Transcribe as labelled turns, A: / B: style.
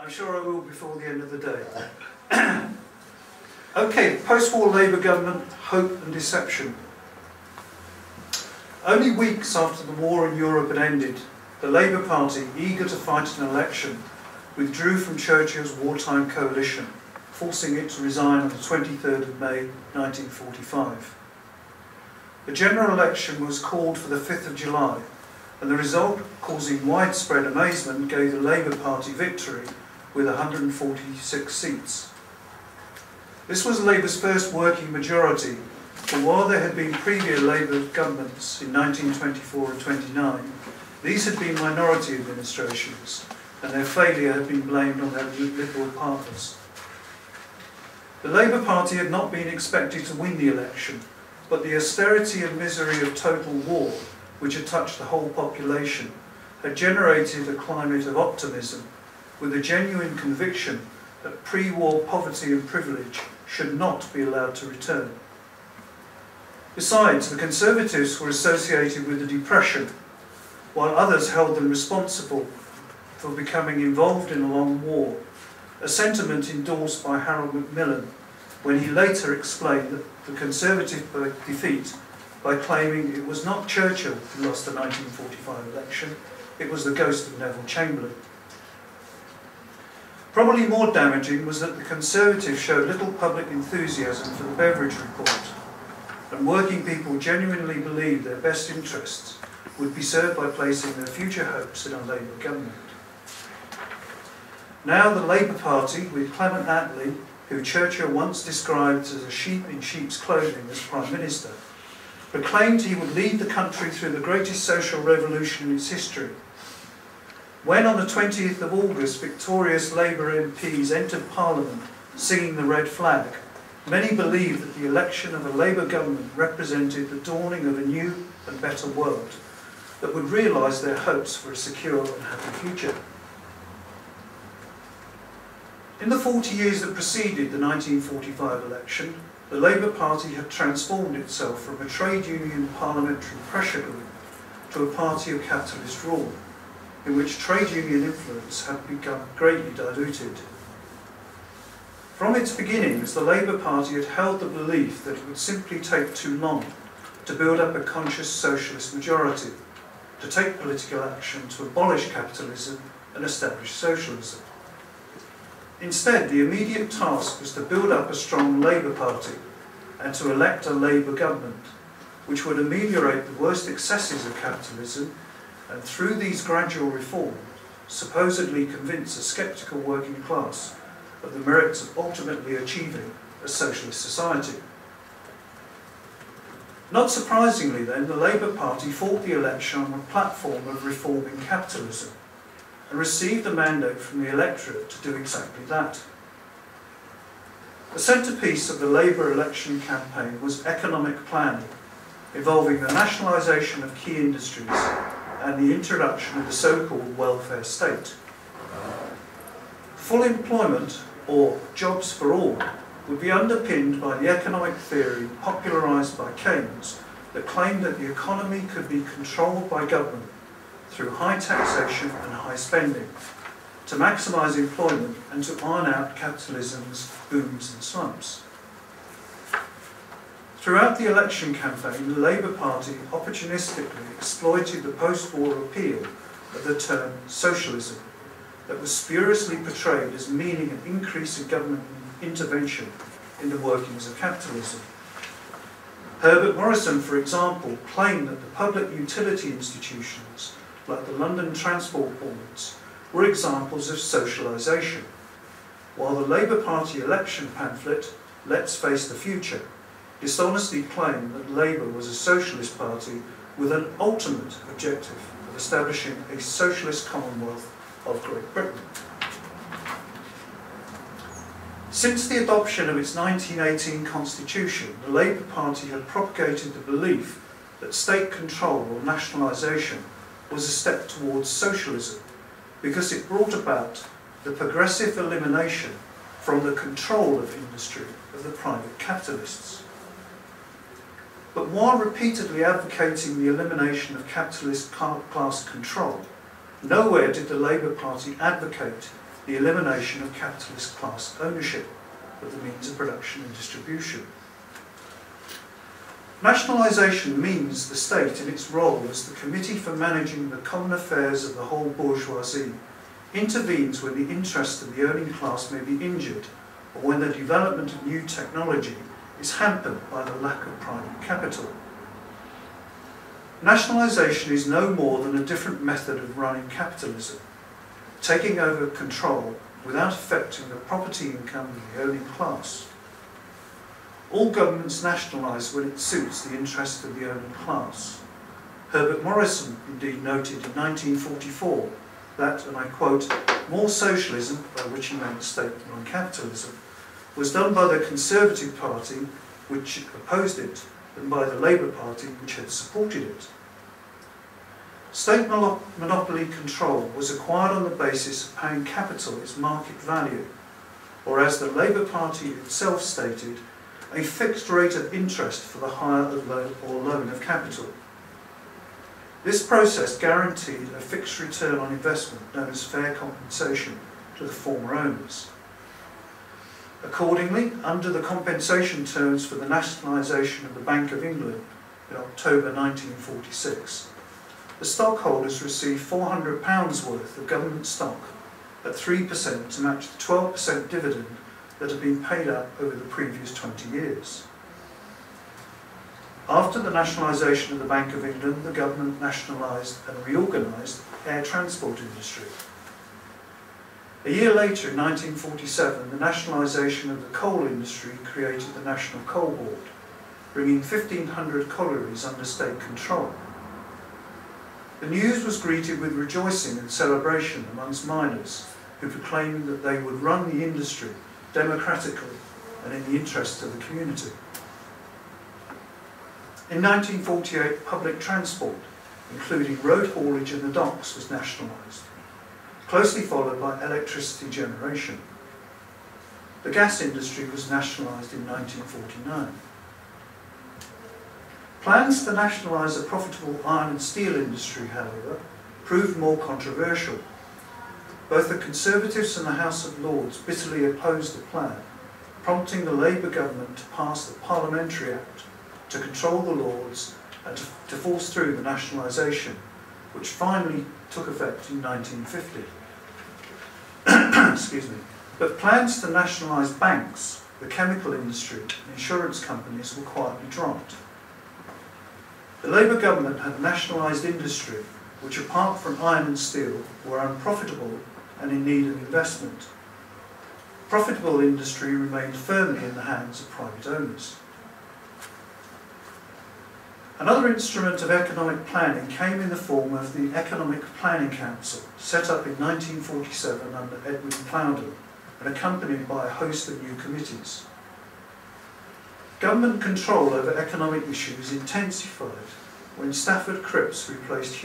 A: I'm sure I will before the end of the day. Okay, post-war Labour government, hope and deception. Only weeks after the war in Europe had ended, the Labour Party, eager to fight an election, withdrew from Churchill's wartime coalition, forcing it to resign on the 23rd of May 1945. The general election was called for the 5th of July, and the result, causing widespread amazement, gave the Labour Party victory with 146 seats. This was Labour's first working majority, but while there had been previous Labour governments in 1924 and 29, these had been minority administrations, and their failure had been blamed on their Liberal partners. The Labour Party had not been expected to win the election, but the austerity and misery of total war, which had touched the whole population, had generated a climate of optimism, with a genuine conviction that pre-war poverty and privilege should not be allowed to return. Besides, the Conservatives were associated with the Depression, while others held them responsible for becoming involved in a long war, a sentiment endorsed by Harold Macmillan when he later explained the Conservative defeat by claiming it was not Churchill who lost the 1945 election, it was the ghost of Neville Chamberlain. Probably more damaging was that the Conservatives showed little public enthusiasm for the Beveridge report, and working people genuinely believed their best interests would be served by placing their future hopes in a Labour government. Now the Labour Party, with Clement Attlee, who Churchill once described as a sheep in sheep's clothing as Prime Minister, proclaimed he would lead the country through the greatest social revolution in its history. When on the 20th of August victorious Labour MPs entered Parliament singing the red flag, many believed that the election of a Labour government represented the dawning of a new and better world that would realise their hopes for a secure and happy future. In the 40 years that preceded the 1945 election, the Labour Party had transformed itself from a trade union parliamentary pressure group to a party of capitalist rule, in which trade union influence had become greatly diluted. From its beginnings, the Labour Party had held the belief that it would simply take too long to build up a conscious socialist majority, to take political action to abolish capitalism and establish socialism. Instead, the immediate task was to build up a strong Labour Party and to elect a Labour government, which would ameliorate the worst excesses of capitalism and through these gradual reforms supposedly convince a sceptical working class of the merits of ultimately achieving a socialist society. Not surprisingly then, the Labour Party fought the election on a platform of reforming capitalism and received a mandate from the electorate to do exactly that. The centrepiece of the Labour election campaign was economic planning, involving the nationalisation of key industries and the introduction of the so-called welfare state. Full employment, or jobs for all, would be underpinned by the economic theory popularised by Keynes that claimed that the economy could be controlled by government through high taxation and high spending to maximise employment and to iron out capitalism's booms and slumps. Throughout the election campaign, the Labour Party opportunistically exploited the post-war appeal of the term socialism that was spuriously portrayed as meaning an increase in government intervention in the workings of capitalism. Herbert Morrison, for example, claimed that the public utility institutions, like the London Transport Boards, were examples of socialisation, while the Labour Party election pamphlet, Let's Face the Future, dishonestly claimed that Labour was a socialist party with an ultimate objective of establishing a socialist Commonwealth of Great Britain. Since the adoption of its 1918 constitution, the Labour Party had propagated the belief that state control or nationalisation was a step towards socialism because it brought about the progressive elimination from the control of industry of the private capitalists. But while repeatedly advocating the elimination of capitalist class control, nowhere did the Labour Party advocate the elimination of capitalist class ownership of the means of production and distribution. Nationalisation means the state, in its role as the committee for managing the common affairs of the whole bourgeoisie, intervenes when the interests of the owning class may be injured, or when the development of new technology is hampered by the lack of private capital. Nationalisation is no more than a different method of running capitalism, taking over control without affecting the property income of the owning class. All governments nationalise when it suits the interests of the owning class. Herbert Morrison indeed noted in 1944 that, and I quote, "more socialism," by which he meant state non-capitalism, "was done by the Conservative Party, which opposed it, than by the Labour Party, which had supported it." State monopoly control was acquired on the basis of paying capital its market value, or as the Labour Party itself stated, a fixed rate of interest for the hire or loan of capital. This process guaranteed a fixed return on investment known as fair compensation to the former owners. Accordingly, under the compensation terms for the nationalisation of the Bank of England in October 1946, the stockholders received £400 worth of government stock at 3% to match the 12% dividend that had been paid out over the previous 20 years. After the nationalisation of the Bank of England, the government nationalised and reorganised the air transport industry. A year later, in 1947, the nationalisation of the coal industry created the National Coal Board, bringing 1,500 collieries under state control. The news was greeted with rejoicing and celebration amongst miners, who proclaimed that they would run the industry democratically and in the interests of the community. In 1948, public transport, including road haulage and the docks, was nationalised, closely followed by electricity generation. The gas industry was nationalised in 1949. Plans to nationalise the profitable iron and steel industry, however, proved more controversial. Both the Conservatives and the House of Lords bitterly opposed the plan, prompting the Labour government to pass the Parliamentary Act to control the Lords and to force through the nationalisation, which finally took effect in 1950. Excuse me. But plans to nationalise banks, the chemical industry and insurance companies were quietly dropped. The Labour government had nationalised industry, which apart from iron and steel were unprofitable and in need of investment. Profitable industry remained firmly in the hands of private owners. Another instrument of economic planning came in the form of the Economic Planning Council, set up in 1947 under Edward Plowden and accompanied by a host of new committees. Government control over economic issues intensified when Stafford Cripps replaced